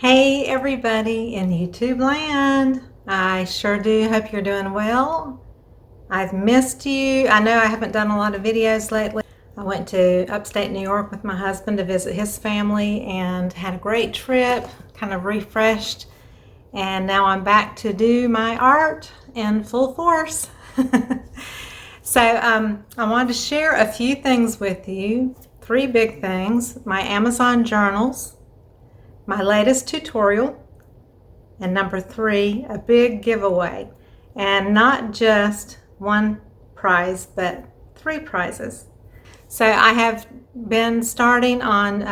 Hey everybody in YouTube land. I sure do hope you're doing well. I've missed you. I know I haven't done a lot of videos lately. I went to upstate New York with my husband to visit his family and had a great trip, kind of refreshed. And now I'm back to do my art in full force. So I wanted to share a few things with you. 3 big things: my Amazon journals, my latest tutorial, and number 3, a big giveaway. And not just 1 prize, but 3 prizes. So I have been starting on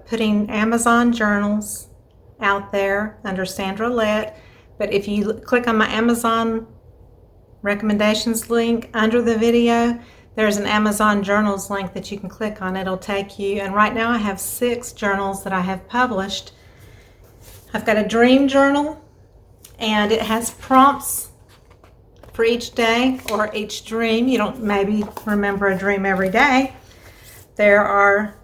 putting Amazon journals out there under Sandra Lett. But if you click on my Amazon recommendations link under the video, there's an Amazon journals link that you can click on. It'll take you, and right now I have 6 journals that I have published. I've got a dream journal, and it has prompts for each day or each dream. You don't maybe remember a dream every day. There are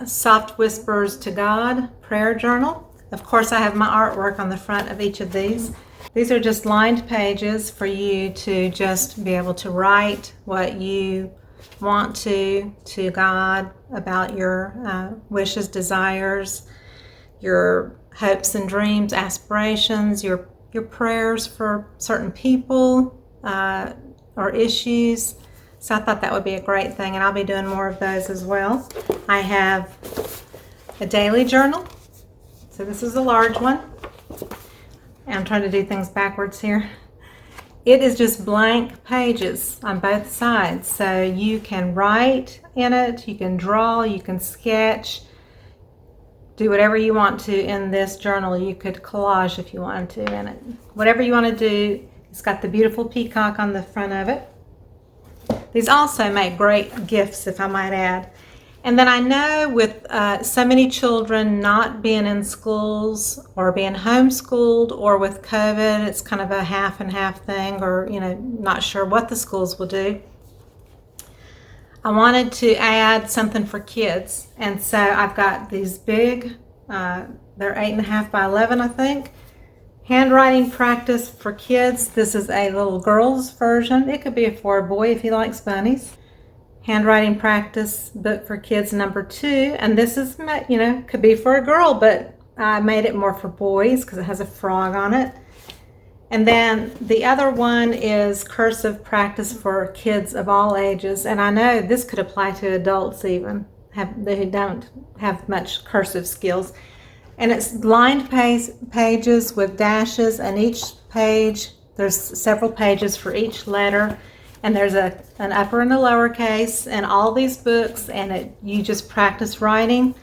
soft whispers to God prayer journal. Of course, I have my artwork on the front of each of these. These are just lined pages for you to just be able to write what you want to God about your wishes, desires, your hopes and dreams, aspirations, your prayers for certain people or issues. So I thought that would be a great thing, and I'll be doing more of those as well. I have a daily journal. So this is a large one. And I'm trying to do things backwards here. It is just blank pages on both sides. So you can write in it, you can draw, you can sketch, do whatever you want to in this journal. You could collage if you wanted to in it. Whatever you want to do. It's got the beautiful peacock on the front of it. These also make great gifts, if I might add. And then I know with so many children not being in schools or being homeschooled, or with COVID, it's kind of a half and half thing, or not sure what the schools will do. I wanted to add something for kids, and so I've got these big, they're 8.5 by 11, I think. Handwriting practice for kids. This is a little girl's version. It could be for a boy if he likes bunnies. Handwriting practice book for kids number 2, and this is, could be for a girl, but I made it more for boys because it has a frog on it. And then the other one is cursive practice for kids of all ages, and I know this could apply to adults even who don't have much cursive skills. And it's lined pages with dashes, and each page, there's several pages for each letter. And there's an upper and a lowercase in all these books, and you just practice writing.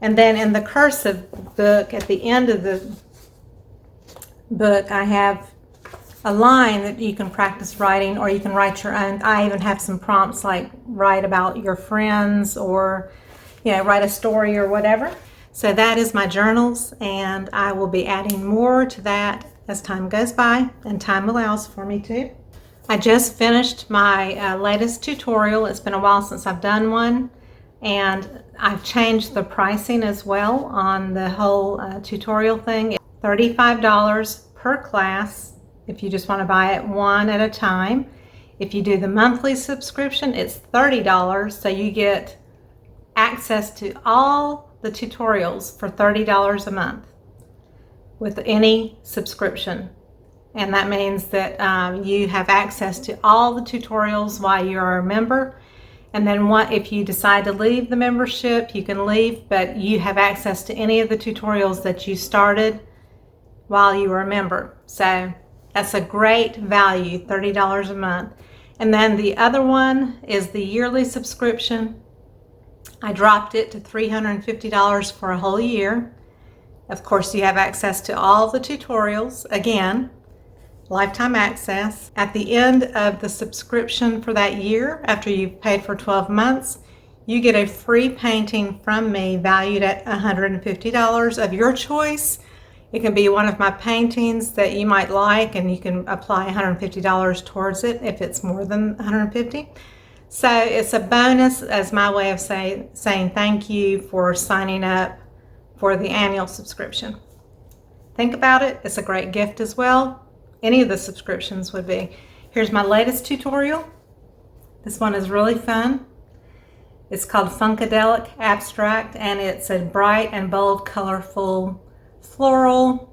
And then in the cursive book, at the end of the book, I have a line that you can practice writing, or you can write your own. I even have some prompts like write about your friends, or write a story or whatever. So that is my journals, and I will be adding more to that as time goes by, and time allows for me to. I just finished my latest tutorial. It's been a while since I've done one, and I've changed the pricing as well on the whole tutorial thing. It's $35 per class if you just want to buy it one at a time. If you do the monthly subscription, it's $30, so you get access to all the tutorials for $30 a month with any subscription. And that means that you have access to all the tutorials while you're a member. And then if you decide to leave the membership, you can leave, but you have access to any of the tutorials that you started while you were a member. So that's a great value, $30 a month. And then the other one is the yearly subscription. I dropped it to $350 for a whole year. Of course, you have access to all the tutorials, again, lifetime access. At the end of the subscription for that year, after you've paid for 12 months, you get a free painting from me valued at $150 of your choice. It can be one of my paintings that you might like, and you can apply $150 towards it if it's more than $150. So it's a bonus as my way of saying thank you for signing up for the annual subscription. think about it. It's a great gift as well. Any of the subscriptions would be. Here's my latest tutorial. This one is really fun. It's called Funkadelic Abstract, and it's a bright and bold, colorful floral.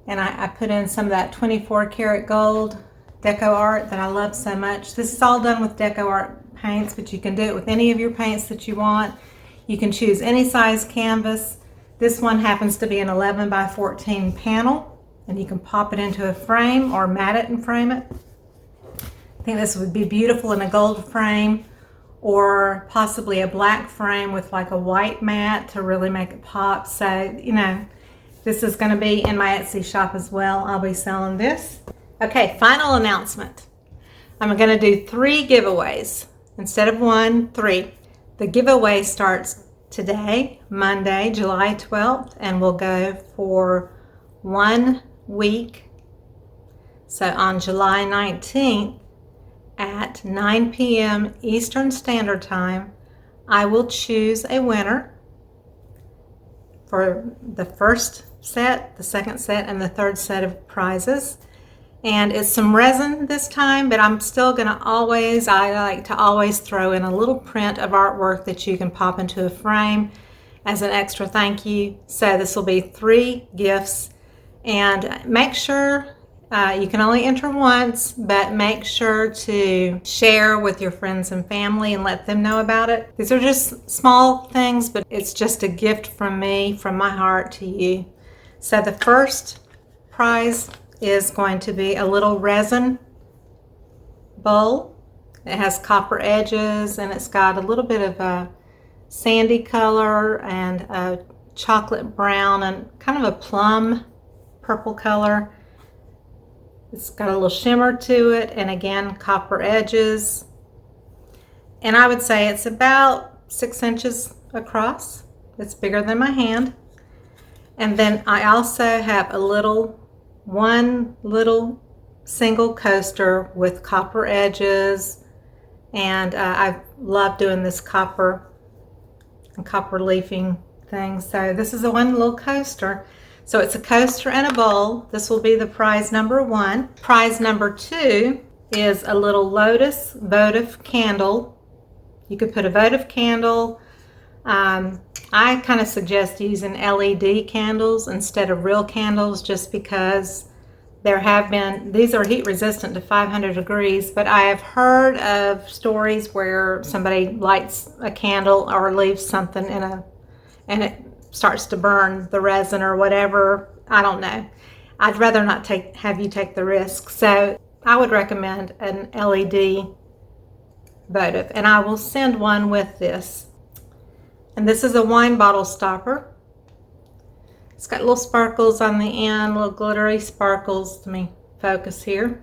And I put in some of that 24 karat gold deco art that I love so much. This is all done with deco art paints, but you can do it with any of your paints that you want. You can choose any size canvas. This one happens to be an 11 by 14 panel, and you can pop it into a frame or mat it and frame it. I think this would be beautiful in a gold frame, or possibly a black frame with like a white mat to really make it pop. So, you know, this is going to be in my Etsy shop as well. I'll be selling this. Okay, final announcement. I'm going to do 3 giveaways instead of 1, 3. The giveaway starts today, Monday, July 12th, and will go for 1 week. So on July 19th at 9 p.m. Eastern Standard Time, I will choose a winner for the first set, the second set, and the third set of prizes. And it's some resin this time, but I'm still gonna always, I like to always throw in a little print of artwork that you can pop into a frame as an extra thank you. So this will be 3 gifts, and make sure you can only enter once, but make sure to share with your friends and family and let them know about it. These are just small things, but it's just a gift from me, from my heart to you. So the first prize is going to be a little resin bowl. It has copper edges, and it's got a little bit of a sandy color and a chocolate brown and kind of a plum purple color. It's got a little shimmer to it, and again, copper edges. And I would say it's about 6 inches across. It's bigger than my hand. And then I also have one little single coaster with copper edges, and I love doing this copper and copper leafing thing. So this is one little coaster. So it's a coaster and a bowl. This will be the prize number 1. Prize number 2 is a little lotus votive candle. You could put a votive candle. I kind of suggest using LED candles instead of real candles, just because these are heat resistant to 500 degrees, but I have heard of stories where somebody lights a candle or leaves something and it starts to burn the resin or whatever. I don't know. I'd rather not have you take the risk. So I would recommend an LED votive, and I will send one with this. And this is a wine bottle stopper. It's got little sparkles on the end, little glittery sparkles. Let me focus here.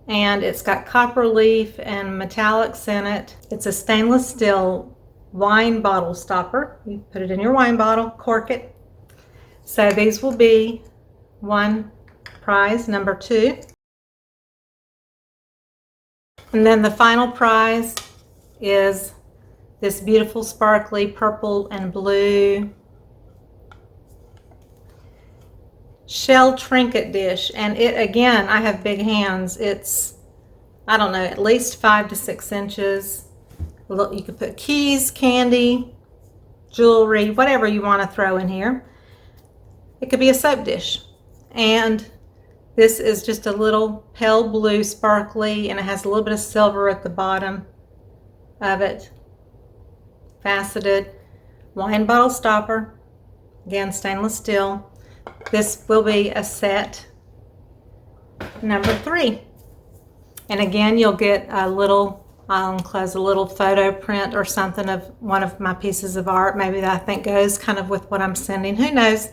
And it's got copper leaf and metallics in it. It's a stainless steel wine bottle stopper. You put it in your wine bottle, cork it. So these will be prize number 2. And then the final prize is this beautiful sparkly purple and blue shell trinket dish. And it, again, I have big hands. It's, I don't know, at least 5 to 6 inches. Look, you could put keys, candy, jewelry, whatever you want to throw in here. It could be a soap dish. And this is just a little pale blue sparkly, and it has a little bit of silver at the bottom of it. Faceted wine bottle stopper, again stainless steel. This will be a set number 3, and again you'll get a little, I'll enclose a little photo print or something of one of my pieces of art, maybe that I think goes kind of with what I'm sending, who knows.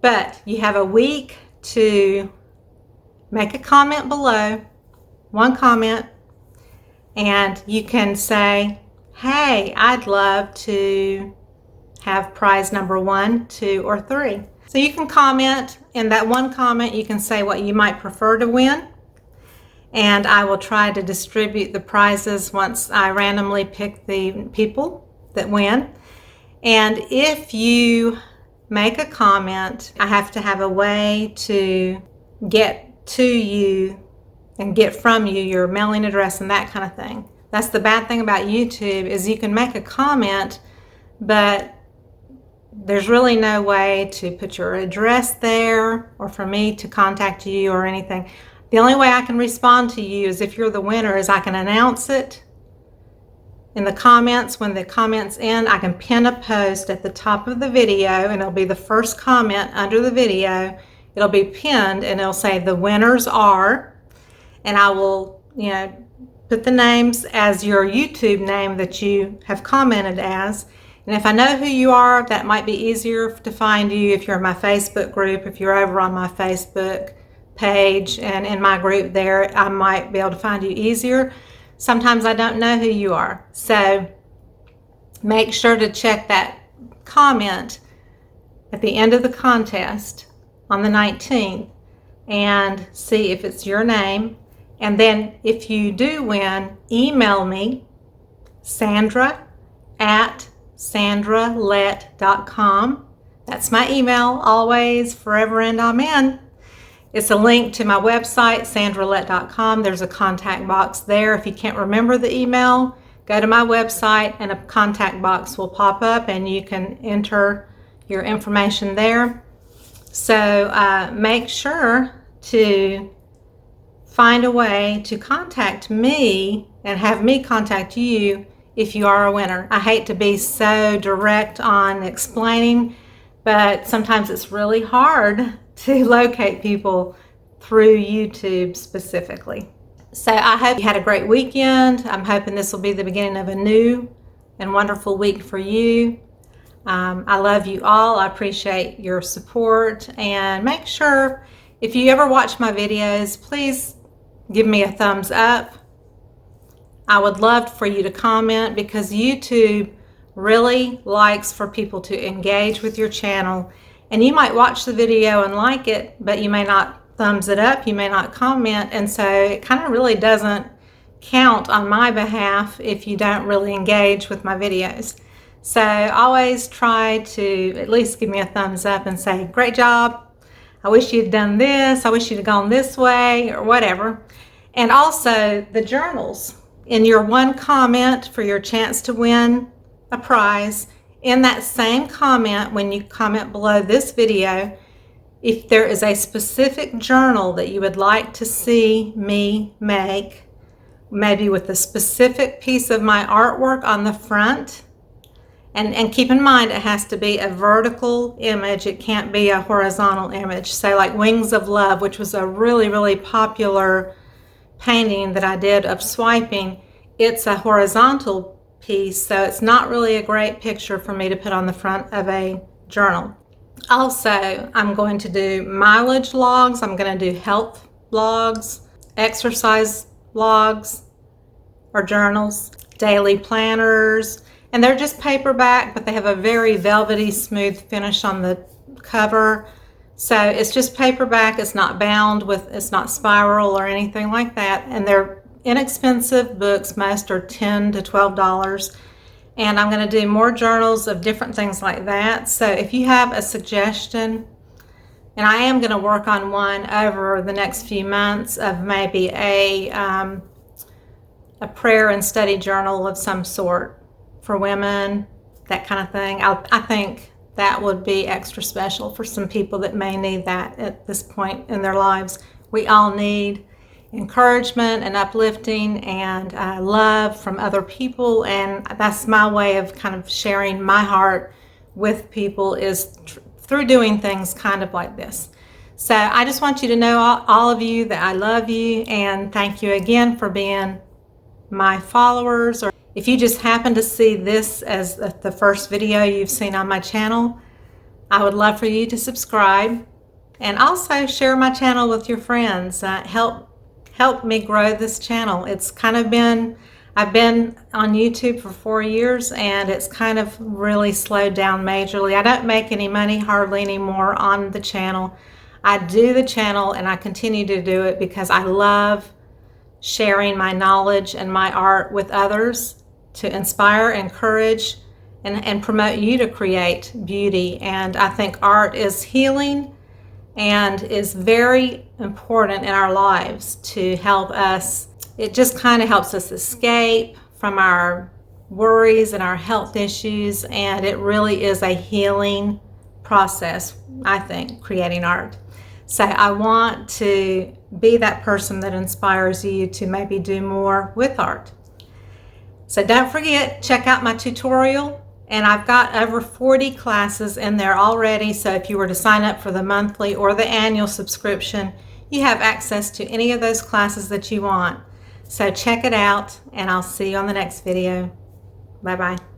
But you have a week to make a comment below, one comment, and you can say, hey, I'd love to have prize number 1, 2, or 3. So you can comment. In that one comment, you can say what you might prefer to win, and I will try to distribute the prizes once I randomly pick the people that win. And if you make a comment, I have to have a way to get to you and get from you your mailing address and that kind of thing. That's the bad thing about YouTube, is you can make a comment, but there's really no way to put your address there or for me to contact you or anything. The only way I can respond to you is if you're the winner, is I can announce it in the comments. When the comments end, I can pin a post at the top of the video, and it'll be the first comment under the video. It'll be pinned and it'll say the winners are, and I will, put the names as your YouTube name that you have commented as. And if I know who you are, that might be easier to find you if you're in my Facebook group. If you're over on my Facebook page and in my group there, I might be able to find you easier. Sometimes I don't know who you are. So make sure to check that comment at the end of the contest on the 19th and see if it's your name. And then if you do win, email me, Sandra@sandralett.com. That's my email, always, forever, and amen. It's a link to my website, sandralett.com. There's a contact box there. If you can't remember the email, go to my website and a contact box will pop up and you can enter your information there. So make sure to find a way to contact me and have me contact you if you are a winner. I hate to be so direct on explaining, but sometimes it's really hard to locate people through YouTube specifically. So I hope you had a great weekend. I'm hoping this will be the beginning of a new and wonderful week for you. I love you all. I appreciate your support, and make sure if you ever watch my videos, please give me a thumbs up. I would love for you to comment, because YouTube really likes for people to engage with your channel. And you might watch the video and like it, but you may not thumbs it up, you may not comment, and so it kind of really doesn't count on my behalf if you don't really engage with my videos. So always try to at least give me a thumbs up and say, great job, I wish you'd done this, I wish you'd have gone this way, or whatever. And also the journals. In your one comment for your chance to win a prize, in that same comment, when you comment below this video, if there is a specific journal that you would like to see me make, maybe with a specific piece of my artwork on the front, and keep in mind it has to be a vertical image, it can't be a horizontal image. So like Wings of Love, which was a really, really popular painting that I did of swiping, it's a horizontal piece, so it's not really a great picture for me to put on the front of a journal. Also, I'm going to do mileage logs, I'm going to do health logs, exercise logs or journals, daily planners, and they're just paperback, but they have a very velvety smooth finish on the cover. So it's just paperback, it's not bound with, it's not spiral or anything like that, and they're inexpensive books. Most are $10 to $12, and I'm going to do more journals of different things like that. So if you have a suggestion, and I am going to work on one over the next few months of maybe a prayer and study journal of some sort for women, that kind of thing. I think that would be extra special for some people that may need that at this point in their lives. We all need encouragement and uplifting and love from other people, and that's my way of kind of sharing my heart with people, is through doing things kind of like this. So I just want you to know, all of you, that I love you, and thank you again for being my followers. Or if you just happen to see this as the first video you've seen on my channel, I would love for you to subscribe and also share my channel with your friends. Help me grow this channel. It's kind of been, I've been on YouTube for 4 years, and it's kind of really slowed down majorly. I don't make any money hardly anymore on the channel. I do the channel and I continue to do it because I love sharing my knowledge and my art with others to inspire, encourage, and promote you to create beauty. And I think art is healing and is very important in our lives to help us. It just kind of helps us escape from our worries and our health issues, and it really is a healing process, I think, creating art. So I want to be that person that inspires you to maybe do more with art. So don't forget, check out my tutorial, and I've got over 40 classes in there already. So if you were to sign up for the monthly or the annual subscription, you have access to any of those classes that you want. So check it out, and I'll see you on the next video. Bye-bye.